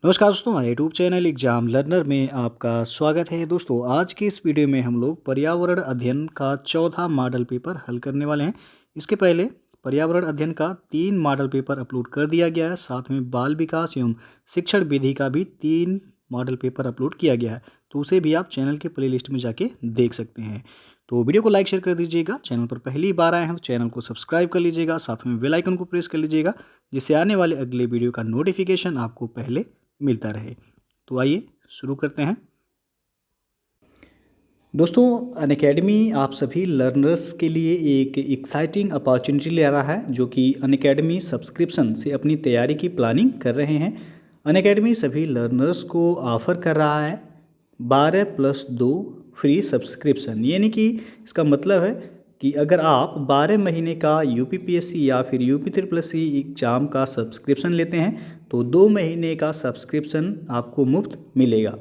नमस्कार दोस्तों, हमारे यूट्यूब चैनल एग्जाम लर्नर में आपका स्वागत है। दोस्तों, आज के इस वीडियो में हम लोग पर्यावरण अध्ययन का चौथा मॉडल पेपर हल करने वाले हैं। इसके पहले पर्यावरण अध्ययन का 3 मॉडल पेपर अपलोड कर दिया गया है। साथ में बाल विकास एवं शिक्षण विधि का भी 3 मॉडल पेपर अपलोड किया गया है, तो उसे भी आप चैनल के प्लेलिस्ट में जाके देख सकते हैं। तो वीडियो को लाइक शेयर कर दीजिएगा। चैनल पर पहली बार आए हैं तो चैनल को सब्सक्राइब कर लीजिएगा, साथ में बेल आइकन को प्रेस कर लीजिएगा, जिससे आने वाले अगले वीडियो का नोटिफिकेशन आपको पहले मिलता रहे। तो आइए शुरू करते हैं। दोस्तों, अनअकैडमी आप सभी लर्नर्स के लिए एक एक्साइटिंग अपॉर्चुनिटी ले रहा है, जो कि अनअकैडमी सब्सक्रिप्शन से अपनी तैयारी की प्लानिंग कर रहे हैं। अनअकैडमी सभी लर्नर्स को ऑफ़र कर रहा है 12+2 फ्री सब्सक्रिप्शन। यानी कि इसका मतलब है कि अगर आप 12 महीने का यूपीपीएससी या फिर यूपी ट्रिपल सी एग्ज़ाम का सब्सक्रिप्शन लेते हैं तो 2 महीने का सब्सक्रिप्शन आपको मुफ्त मिलेगा।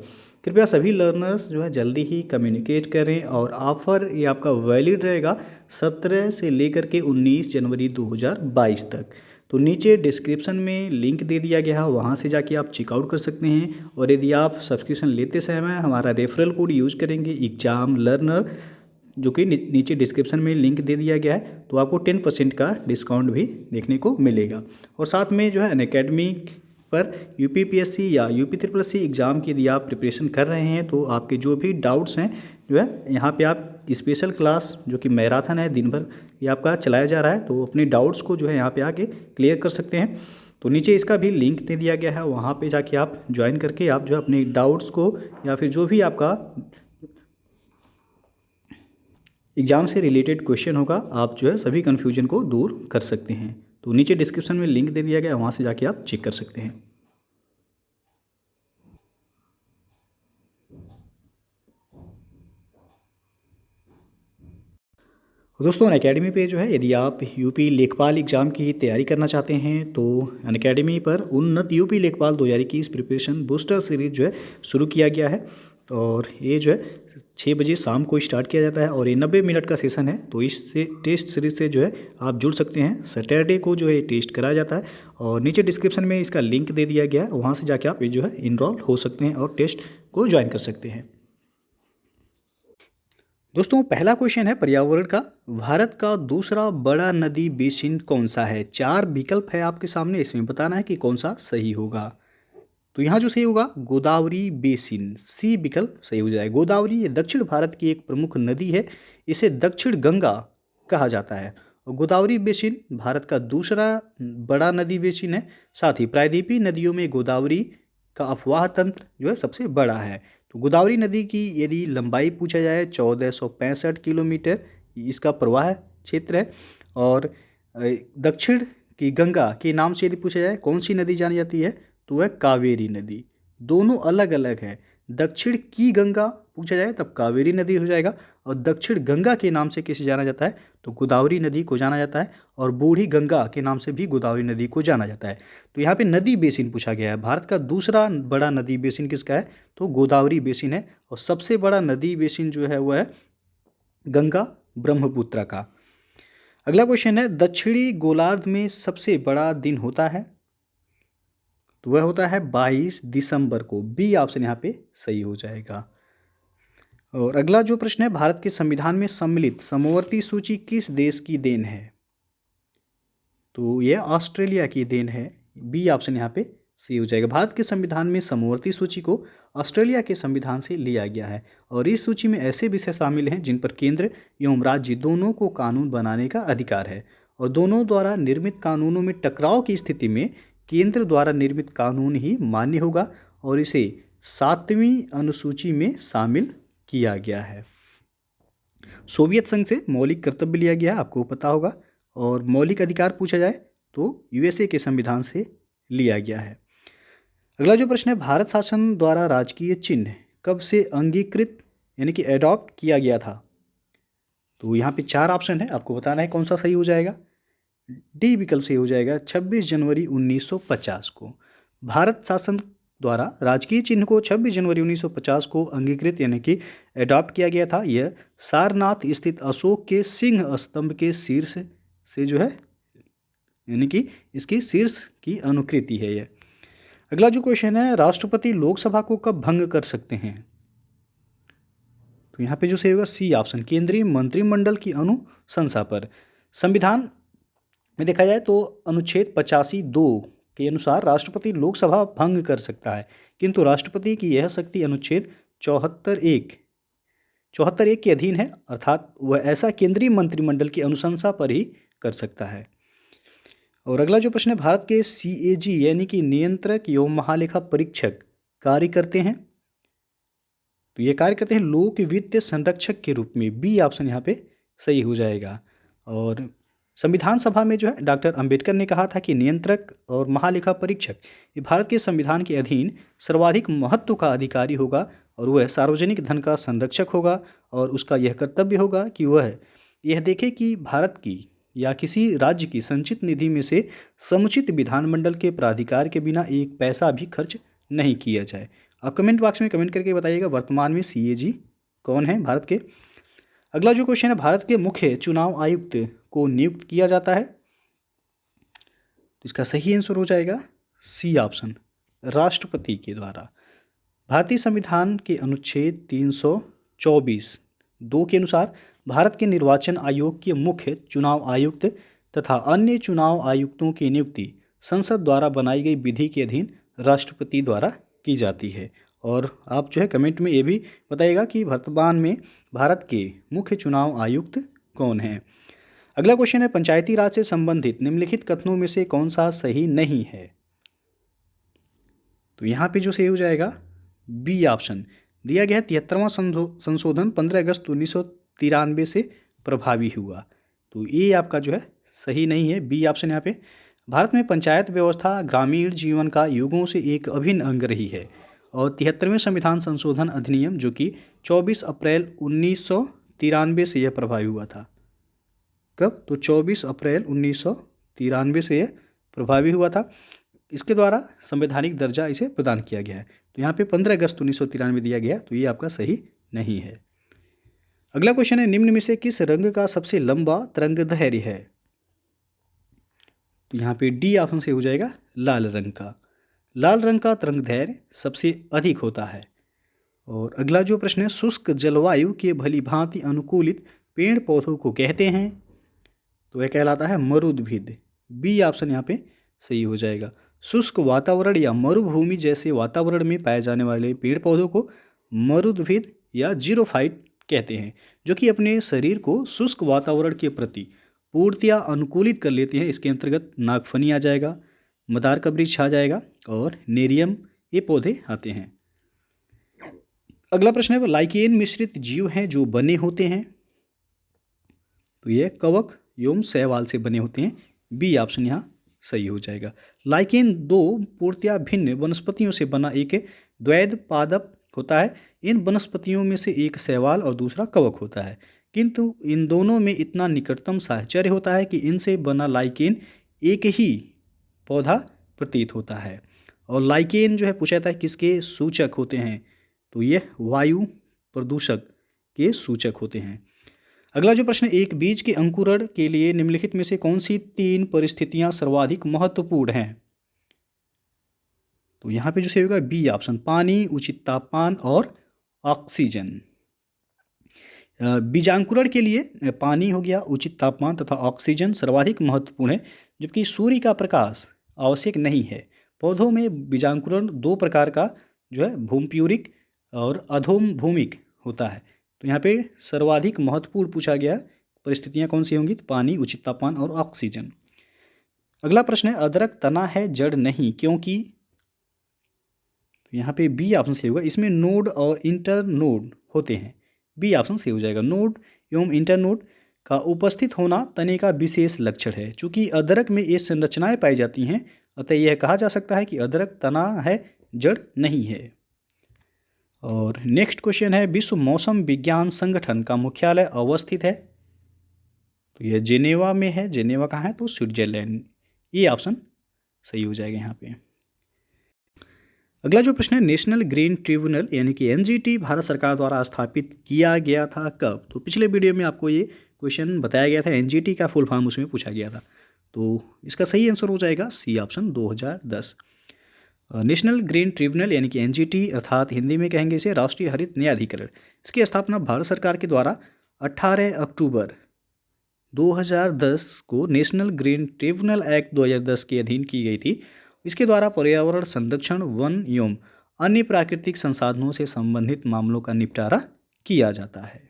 कृपया सभी लर्नर्स जो है जल्दी ही कम्युनिकेट करें, और ऑफ़र ये आपका वैलिड रहेगा 17 से लेकर के 19 जनवरी 2022 तक। तो नीचे डिस्क्रिप्शन में लिंक दे दिया गया है, वहाँ से जाके आप चेकआउट कर सकते हैं। और यदि आप सब्सक्रिप्शन लेते समय हमारा रेफरल कोड यूज करेंगे एग्जाम लर्नर, जो कि नीचे डिस्क्रिप्शन में लिंक दे दिया गया है, तो आपको 10% का डिस्काउंट भी देखने को मिलेगा। और साथ में जो है अनअकैडमी पर यूपीपीएससी या यूपी ट्रिपल सी एग्ज़ाम की यदि आप प्रिपरेशन कर रहे हैं तो आपके जो भी डाउट्स हैं जो है यहाँ पे आप स्पेशल क्लास जो कि मैराथन है, दिन भर ये आपका चलाया जा रहा है, तो अपने डाउट्स को जो है यहाँ पे आके क्लियर कर सकते हैं। तो नीचे इसका भी लिंक दे दिया गया है, वहाँ पे जाके आप ज्वाइन करके आप जो है अपने डाउट्स को या फिर जो भी आपका एग्ज़ाम से रिलेटेड क्वेश्चन होगा, आप जो है सभी कन्फ्यूजन को दूर कर सकते हैं। तो नीचे डिस्क्रिप्शन में लिंक दे दिया गया है, वहाँ से जाके आप चेक कर सकते हैं। दोस्तों, अनअकैडमी पे जो है यदि आप यूपी लेखपाल एग्ज़ाम की तैयारी करना चाहते हैं तो अनअकैडमी पर उन्नत यूपी लेखपाल 2021 प्रिपरेशन बूस्टर सीरीज जो है शुरू किया गया है। और ये जो है 6 बजे शाम को स्टार्ट किया जाता है, और ये 90 मिनट का सेशन है। तो इससे टेस्ट सीरीज से जो है आप जुड़ सकते हैं। सैटरडे को जो है टेस्ट कराया जाता है, और नीचे डिस्क्रिप्शन में इसका लिंक दे दिया गया है, वहाँ से जाके आप ये जो है इनरोल हो सकते हैं और टेस्ट को ज्वाइन कर सकते हैं। दोस्तों, पहला क्वेश्चन है पर्यावरण का। भारत का दूसरा बड़ा नदी बेसिन कौन सा है? 4 विकल्प है आपके सामने, इसमें बताना है कि कौन सा सही होगा। तो यहाँ जो सही होगा गोदावरी बेसिन, सी विकल्प सही हो जाए। गोदावरी ये दक्षिण भारत की एक प्रमुख नदी है, इसे दक्षिण गंगा कहा जाता है। और गोदावरी बेसिन भारत का दूसरा बड़ा नदी बेसिन है। साथ ही प्रायद्वीपीय नदियों में गोदावरी का अफवाह तंत्र जो है सबसे बड़ा है। तो गोदावरी नदी की यदि लंबाई पूछा जाए 1465 किलोमीटर इसका प्रवाह क्षेत्र है। और दक्षिण की गंगा के नाम से यदि पूछा जाए कौन सी नदी जानी जाती है तो वह कावेरी नदी। दोनों अलग अलग है। दक्षिण की गंगा पूछा जाए तब कावेरी नदी हो जाएगा, और दक्षिण गंगा के नाम से किसे जाना जाता है तो गोदावरी नदी को जाना जाता है, और बूढ़ी गंगा के नाम से भी गोदावरी नदी को जाना जाता है। तो यहाँ पे नदी बेसिन पूछा गया है। भारत का दूसरा बड़ा नदी बेसिन किसका है तो गोदावरी बेसिन है, और सबसे बड़ा नदी बेसिन जो है वह है गंगा ब्रह्मपुत्र का। अगला क्वेश्चन है दक्षिणी गोलार्ध में सबसे बड़ा दिन होता है, तो वह होता है 22 दिसंबर को। बी ऑप्शन यहाँ पे सही हो जाएगा। और अगला जो प्रश्न है भारत के संविधान में सम्मिलित समवर्ती सूची किस देश की देन है, तो यह ऑस्ट्रेलिया की देन है। बी ऑप्शन यहाँ पे सही हो जाएगा। भारत के संविधान में समवर्ती सूची को ऑस्ट्रेलिया के संविधान से लिया गया है, और इस सूची में ऐसे विषय शामिल हैं जिन पर केंद्र एवं राज्य दोनों को कानून बनाने का अधिकार है, और दोनों द्वारा निर्मित कानूनों में टकराव की स्थिति में केंद्र द्वारा निर्मित कानून ही मान्य होगा, और इसे 7वीं अनुसूची में शामिल किया गया है। सोवियत संघ से मौलिक कर्तव्य लिया गया है, आपको पता होगा। और मौलिक अधिकार पूछा जाए तो यूएसए के संविधान से लिया गया है। अगला जो प्रश्न है भारत शासन द्वारा राजकीय चिन्ह कब से अंगीकृत यानी कि एडॉप्ट किया गया था, तो यहाँ पे 4 ऑप्शन है, आपको बताना है कौन सा सही हो जाएगा। डी विकल्प सही हो जाएगा 26 जनवरी 1950 को। भारत शासन द्वारा राजकीय चिन्ह को 26 जनवरी 1950 को अंगीकृत यानी कि एडॉप्ट किया गया था। यह सारनाथ स्थित अशोक के सिंह स्तंभ के शीर्ष से जो है यानी कि इसकी शीर्ष की अनुकृति है यह। अगला जो क्वेश्चन है, राष्ट्रपति लोकसभा को कब भंग कर सकते हैं? तो यहाँ पे जो सही होगा सी ऑप्शन, केंद्रीय मंत्रिमंडल की अनुशंसा पर। संविधान में देखा जाए तो अनुच्छेद 85(2) के अनुसार राष्ट्रपति लोकसभा भंग कर सकता है, किंतु राष्ट्रपति की यह शक्ति अनुच्छेद 74(1) के अधीन है, अर्थात वह ऐसा केंद्रीय मंत्रिमंडल की अनुशंसा पर ही कर सकता है। और अगला जो प्रश्न है, भारत के CAG यानी कि नियंत्रक एवं महालेखा परीक्षक कार्य करते हैं? तो ये कार्य करते हैं लोक वित्त संरक्षक के रूप में। बी ऑप्शन यहाँ पे सही हो जाएगा। और संविधान सभा में जो है डॉक्टर अंबेडकर ने कहा था कि नियंत्रक और महालेखा परीक्षक ये भारत के संविधान के अधीन सर्वाधिक महत्व का अधिकारी होगा और वह सार्वजनिक धन का संरक्षक होगा, और उसका यह कर्तव्य होगा कि वह यह देखे कि भारत की या किसी राज्य की संचित निधि में से समुचित विधानमंडल के प्राधिकार के बिना एक पैसा भी खर्च नहीं किया जाए। आप कमेंट बॉक्स में कमेंट करके बताइएगा वर्तमान में CAG कौन है भारत के। अगला जो क्वेश्चन है, भारत के मुख्य चुनाव आयुक्त को नियुक्त किया जाता है? तो इसका सही आंसर हो जाएगा सी ऑप्शन, राष्ट्रपति के द्वारा। भारतीय संविधान के अनुच्छेद 324(2) के अनुसार भारत के निर्वाचन आयोग के मुख्य चुनाव आयुक्त तथा अन्य चुनाव आयुक्तों की नियुक्ति संसद द्वारा बनाई गई विधि के अधीन राष्ट्रपति द्वारा की जाती है। और आप जो है कमेंट में ये भी बताइएगा कि वर्तमान में भारत के मुख्य चुनाव आयुक्त कौन हैं। अगला क्वेश्चन है, पंचायती राज से संबंधित निम्नलिखित कथनों में से कौन सा सही नहीं है? तो यहाँ पे जो सही हो जाएगा बी ऑप्शन, दिया गया 73वां संशोधन 15 अगस्त 1993 से प्रभावी हुआ। तो ये आपका जो है सही नहीं है, बी ऑप्शन यहाँ पे। भारत में पंचायत व्यवस्था ग्रामीण जीवन का युगों से एक अभिन्न अंग रही है, और 73वें संविधान संशोधन अधिनियम जो कि 24 अप्रैल 1993 से यह प्रभावी हुआ था। कब? तो 24 अप्रैल 1993 से यह प्रभावी हुआ था। इसके द्वारा संवैधानिक दर्जा इसे प्रदान किया गया है। तो यहाँ पे 15 अगस्त 1993 दिया गया, तो ये आपका सही नहीं है। अगला क्वेश्चन है, निम्न में से किस रंग का सबसे लंबा तरंगदैर्घ्य है? तो यहाँ पे डी ऑप्शन से हो जाएगा लाल रंग का। लाल रंग का तरंगदैर्घ्य सबसे अधिक होता है। और अगला जो प्रश्न है, शुष्क जलवायु के भलीभांति अनुकूलित पेड़ पौधों को कहते हैं? तो यह कहलाता है मरुद्भिद। बी ऑप्शन यहाँ पे सही हो जाएगा। शुष्क वातावरण या मरुभूमि जैसे वातावरण में पाए जाने वाले पेड़ पौधों को मरुद्भिद या जीरोफाइट कहते हैं, जो कि अपने शरीर को शुष्क वातावरण के प्रति पूर्णतया अनुकूलित कर लेते हैं। इसके अंतर्गत नागफनी आ जाएगा, मदार का वृक्ष आ जाएगा और नेरियम, ये पौधे आते हैं। अगला प्रश्न है, लाइकेन मिश्रित जीव हैं जो बने होते हैं? तो ये कवक एवं शैवाल से बने होते हैं। बी ऑप्शन यहाँ सही हो जाएगा। लाइकेन दो पूर्णतया भिन्न वनस्पतियों से बना एक द्वैध पादप होता है। इन वनस्पतियों में से एक शैवाल और दूसरा कवक होता है, किंतु इन दोनों में इतना निकटतम साहचर्य होता है कि इनसे बना लाइकेन एक ही पौधा प्रतीत होता है। और लाइकेन जो है पूछा था किसके सूचक होते हैं? तो ये वायु प्रदूषक के सूचक होते हैं। अगला जो प्रश्न, एक बीज के अंकुरण के लिए निम्नलिखित में से कौन सी 3 परिस्थितियां सर्वाधिक महत्वपूर्ण हैं? तो यहाँ पे जो सही होगा बी ऑप्शन, पानी, उचित तापमान और ऑक्सीजन। बीजांकुरण के लिए पानी हो गया, उचित तापमान तथा ऑक्सीजन सर्वाधिक महत्वपूर्ण है, जबकि सूर्य का प्रकाश आवश्यक नहीं है। पौधों में बीजांकुरण 2 प्रकार का जो है भूमप्यूरिक और अधोभूमिक होता है। तो यहाँ पे सर्वाधिक महत्वपूर्ण पूछा गया परिस्थितियाँ कौन सी होंगी? तो पानी, उचित तापमान और ऑक्सीजन। अगला प्रश्न है, अदरक तना है जड़ नहीं क्योंकि? तो यहाँ पे बी ऑप्शन सही होगा, इसमें नोड और इंटरनोड होते हैं। बी ऑप्शन सही हो जाएगा। नोड एवं इंटरनोड का उपस्थित होना तने का विशेष लक्षण है। चूँकि अदरक में ये संरचनाएं पाई जाती हैं, अतः यह कहा जा सकता है कि अदरक तना है जड़ नहीं है। और नेक्स्ट क्वेश्चन है, विश्व मौसम विज्ञान संगठन का मुख्यालय अवस्थित है? तो यह जेनेवा में है। जेनेवा कहाँ है? तो स्विट्जरलैंड। ये ऑप्शन सही हो जाएगा यहाँ पे। अगला जो प्रश्न है, नेशनल ग्रीन ट्रिब्यूनल यानी कि NGT भारत सरकार द्वारा स्थापित किया गया था कब? तो पिछले वीडियो में आपको ये क्वेश्चन बताया गया था, NGT का फुल फॉर्म उसमें पूछा गया था। तो इसका सही आंसर हो जाएगा C option, 2010। National green tribunal यानी कि एनजीटी अर्थात हिंदी में कहेंगे इसे राष्ट्रीय हरित न्यायाधिकरण, इसकी स्थापना भारत सरकार के द्वारा 18 अक्टूबर 2010 को नेशनल ग्रीन ट्रिब्यूनल एक्ट 2010 के अधीन की गई थी। इसके द्वारा पर्यावरण संरक्षण, वन एवं अन्य प्राकृतिक संसाधनों से संबंधित मामलों का निपटारा किया जाता है।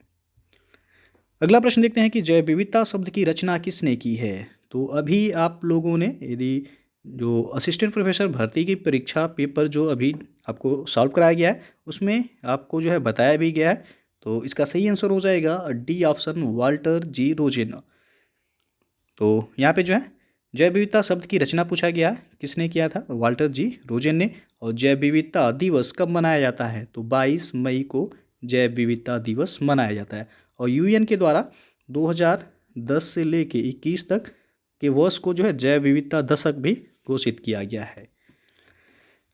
अगला प्रश्न देखते हैं कि जैव विविधता शब्द की रचना किसने की है। तो अभी आप लोगों ने यदि जो असिस्टेंट प्रोफेसर भर्ती की परीक्षा पेपर जो अभी आपको सॉल्व कराया गया है उसमें आपको जो है बताया भी गया है, तो इसका सही आंसर हो जाएगा डी ऑप्शन, वाल्टर जी रोजेन। तो यहाँ पे जो है जैव विविधता शब्द की रचना पूछा गया है, किसने किया था, वाल्टर जी रोजेन ने। और जैव विविधता दिवस कब मनाया जाता है, तो 22 मई को जैव विविधता दिवस मनाया जाता है। और यूएन के द्वारा 2010 से लेके 21 तक के वर्ष को जो है जैव विविधता दशक भी घोषित किया गया है।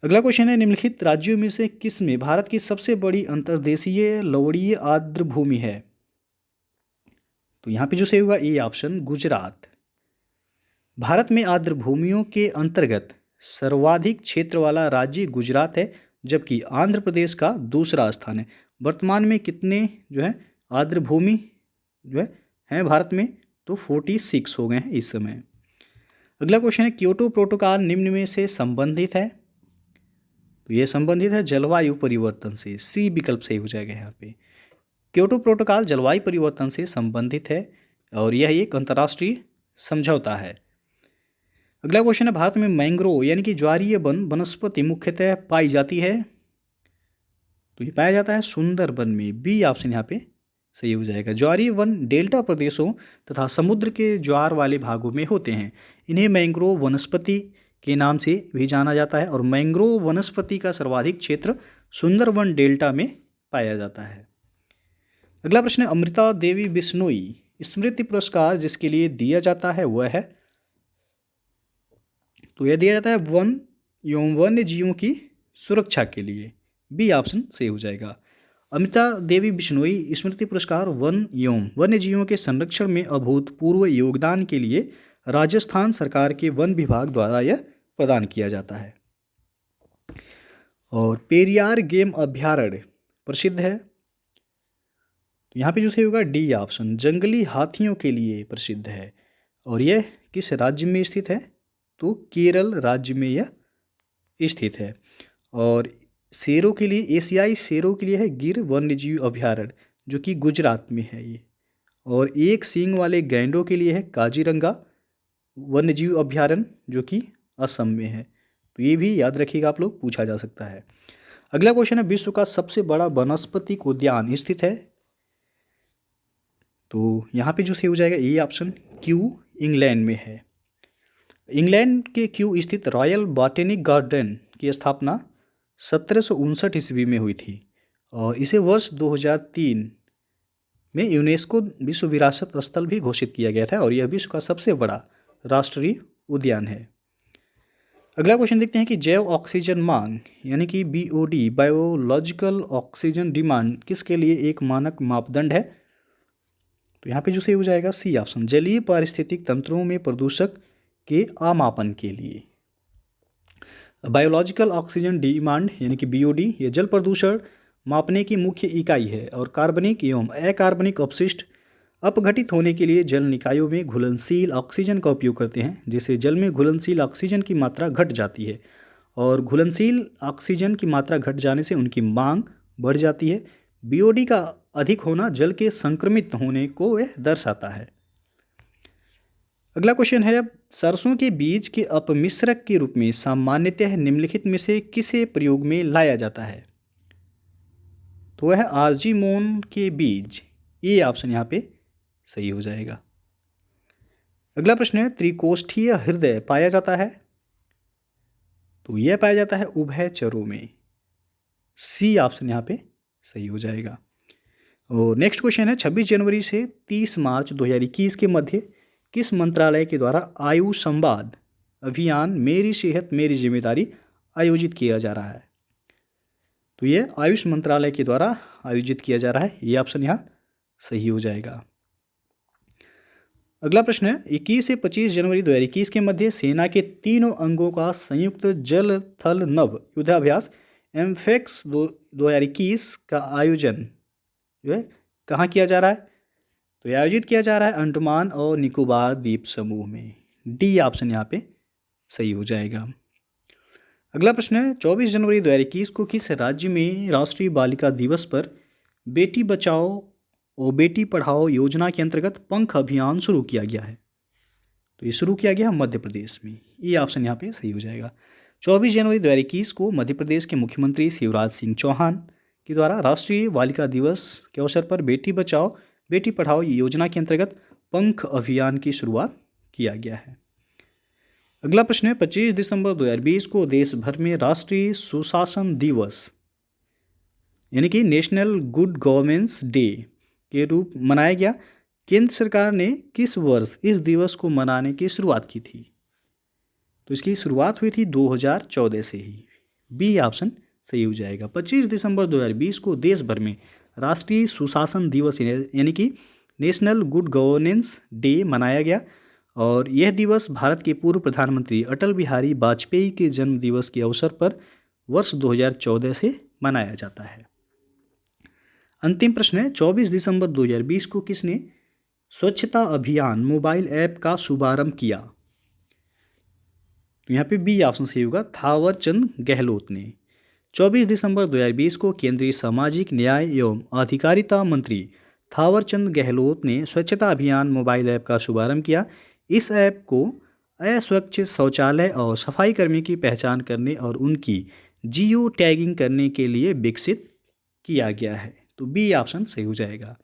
अगला क्वेश्चन है, निम्नलिखित राज्यों में से किस में भारत की सबसे बड़ी अंतर्देशीय लवणीय आर्द्र भूमि है। तो यहाँ पे जो सही होगा ए ऑप्शन, गुजरात। भारत में आर्द्र भूमियों के अंतर्गत सर्वाधिक क्षेत्र वाला राज्य गुजरात है, जबकि आंध्र प्रदेश का दूसरा स्थान है। वर्तमान में कितने जो है आर्द्र भूमि जो है भारत में, तो 46 हो गए हैं इस समय। अगला क्वेश्चन है, क्योटो प्रोटोकॉल निम्न में से संबंधित है। तो ये संबंधित है जलवायु परिवर्तन से, सी विकल्प सही हो जाएगा यहाँ पे। क्योटो प्रोटोकॉल जलवायु परिवर्तन से संबंधित है और यह एक अंतर्राष्ट्रीय समझौता है। अगला क्वेश्चन है, भारत में मैंग्रोव यानी कि ज्वारीय वन वनस्पति मुख्यतः पाई जाती है। तो ये पाया जाता है सुंदरबन में, बी ऑप्शन यहाँ पे सही हो जाएगा। ज्वारीय वन डेल्टा प्रदेशों तथा समुद्र के ज्वार वाले भागों में होते हैं। इन्हें मैंग्रोव वनस्पति के नाम से भी जाना जाता है और मैंग्रोव वनस्पति का सर्वाधिक क्षेत्र सुंदरबन डेल्टा में पाया जाता है। अगला प्रश्न है, अमृता देवी बिश्नोई स्मृति पुरस्कार जिसके लिए दिया जाता है वह है। तो यह दिया जाता है वन एवं वन्य जीवों की सुरक्षा के लिए, बी ऑप्शन सही हो जाएगा। अमृता देवी बिश्नोई स्मृति पुरस्कार वन एवं वन्य जीवों के संरक्षण में अभूतपूर्व योगदान के लिए राजस्थान सरकार के वन विभाग द्वारा यह प्रदान किया जाता है। और पेरियार गेम अभ्यारण्य प्रसिद्ध है। तो यहाँ पे जो सही होगा डी ऑप्शन, जंगली हाथियों के लिए प्रसिद्ध है। और यह किस राज्य में स्थित है, तो केरल राज्य में यह स्थित है। और शेरों के लिए, एशियाई शेरों के लिए है गिर वन्यजीव अभ्यारण्य जो कि गुजरात में है ये। और एक सींग वाले गैंडों के लिए है काजीरंगा वन्यजीव अभ्यारण्य जो कि असम में है। तो ये भी याद रखिएगा आप लोग, पूछा जा सकता है। अगला क्वेश्चन है, विश्व का सबसे बड़ा वनस्पतिक उद्यान स्थित है। तो यहाँ पे जो सही हो जाएगा ए ऑप्शन, क्यू इंग्लैंड में है। इंग्लैंड के क्यू स्थित रॉयल बॉटेनिक गार्डन की स्थापना 1759 ईस्वी में हुई थी और इसे वर्ष 2003 में यूनेस्को विश्व विरासत स्थल भी घोषित किया गया था और यह विश्व का सबसे बड़ा राष्ट्रीय उद्यान है। अगला क्वेश्चन देखते हैं कि जैव ऑक्सीजन मांग यानी कि बीओडी बायोलॉजिकल ऑक्सीजन डिमांड किसके लिए एक मानक मापदंड है। तो यहाँ पे जो सही हो जाएगा सी ऑप्शन, जलीय पारिस्थितिक तंत्रों में प्रदूषक के आमापन के लिए। बायोलॉजिकल ऑक्सीजन डिमांड यानी कि बीओडी ये जल प्रदूषण मापने की मुख्य इकाई है और कार्बनिक एवं अकार्बनिक अपशिष्ट अपघटित होने के लिए जल निकायों में घुलनशील ऑक्सीजन का उपयोग करते हैं, जिससे जल में घुलनशील ऑक्सीजन की मात्रा घट जाती है और घुलनशील ऑक्सीजन की मात्रा घट जाने से उनकी मांग बढ़ जाती है। बीओडी का अधिक होना जल के संक्रमित होने को यह दर्शाता है। अगला क्वेश्चन है, अब सरसों के बीज के अपमिश्रक के रूप में सामान्यतः निम्नलिखित में से किसे प्रयोग में लाया जाता है। तो वह है आर्जीमोन के बीज, ये ऑप्शन यहाँ पे सही हो जाएगा। अगला प्रश्न है, त्रिकोष्ठीय हृदय पाया जाता है। तो यह पाया जाता है उभयचरों में, सी ऑप्शन यहाँ पे सही हो जाएगा। और नेक्स्ट क्वेश्चन है, 26 जनवरी से 30 मार्च 2021 के मध्य किस मंत्रालय के द्वारा आयुष संवाद अभियान मेरी सेहत मेरी जिम्मेदारी आयोजित किया जा रहा है। तो ये आयुष मंत्रालय के द्वारा आयोजित किया जा रहा है, ये ऑप्शन यहाँ सही हो जाएगा। अगला प्रश्न है 21 से 25 जनवरी 2021 के मध्य सेना के तीनों अंगों का संयुक्त जल थल नभ युद्धाभ्यास एम्फेक्स 2021 का आयोजन जो है कहाँ किया जा रहा है? तो यह आयोजित किया जा रहा है अंडमान और निकोबार द्वीप समूह में। डी ऑप्शन यहाँ पे सही हो जाएगा। अगला प्रश्न है 24 जनवरी 2021 को किस राज्य में राष्ट्रीय बालिका दिवस पर बेटी बचाओ और बेटी पढ़ाओ योजना के अंतर्गत पंख अभियान शुरू किया गया है? तो ये शुरू किया गया मध्य प्रदेश में। ये ऑप्शन यहाँ पे सही हो जाएगा। 24 जनवरी 2021 को मध्य प्रदेश के मुख्यमंत्री शिवराज सिंह चौहान के द्वारा राष्ट्रीय बालिका दिवस के अवसर पर बेटी बचाओ बेटी पढ़ाओ योजना के अंतर्गत पंख अभियान की शुरुआत किया गया है। अगला प्रश्न है 25 दिसंबर 2020 को देश भर में राष्ट्रीय सुशासन दिवस यानी कि नेशनल गुड गवर्नेंस डे के रूप मनाया गया। केंद्र सरकार ने किस वर्ष इस दिवस को मनाने की शुरुआत की थी? तो इसकी शुरुआत हुई थी 2014 से ही। बी ऑप्शन सही हो जाएगा। 25 दिसंबर 2020 को देश भर में राष्ट्रीय सुशासन दिवस यानी कि नेशनल गुड गवर्नेंस डे मनाया गया और यह दिवस भारत के पूर्व प्रधानमंत्री अटल बिहारी वाजपेयी के जन्म दिवस के अवसर पर वर्ष 2014 से मनाया जाता है। अंतिम प्रश्न है 24 दिसंबर 2020 को किसने स्वच्छता अभियान मोबाइल ऐप का शुभारंभ किया? तो यहाँ पे बी ऑप्शन सही होगा, थावर चंद गहलोत ने। 24 दिसंबर 2020 को केंद्रीय सामाजिक न्याय एवं अधिकारिता मंत्री थावर चंद गहलोत ने स्वच्छता अभियान मोबाइल ऐप का शुभारंभ किया। इस ऐप को अस्वच्छ शौचालय और सफाई कर्मी की पहचान करने और उनकी जियो टैगिंग करने के लिए विकसित किया गया है। तो बी ऑप्शन सही हो जाएगा।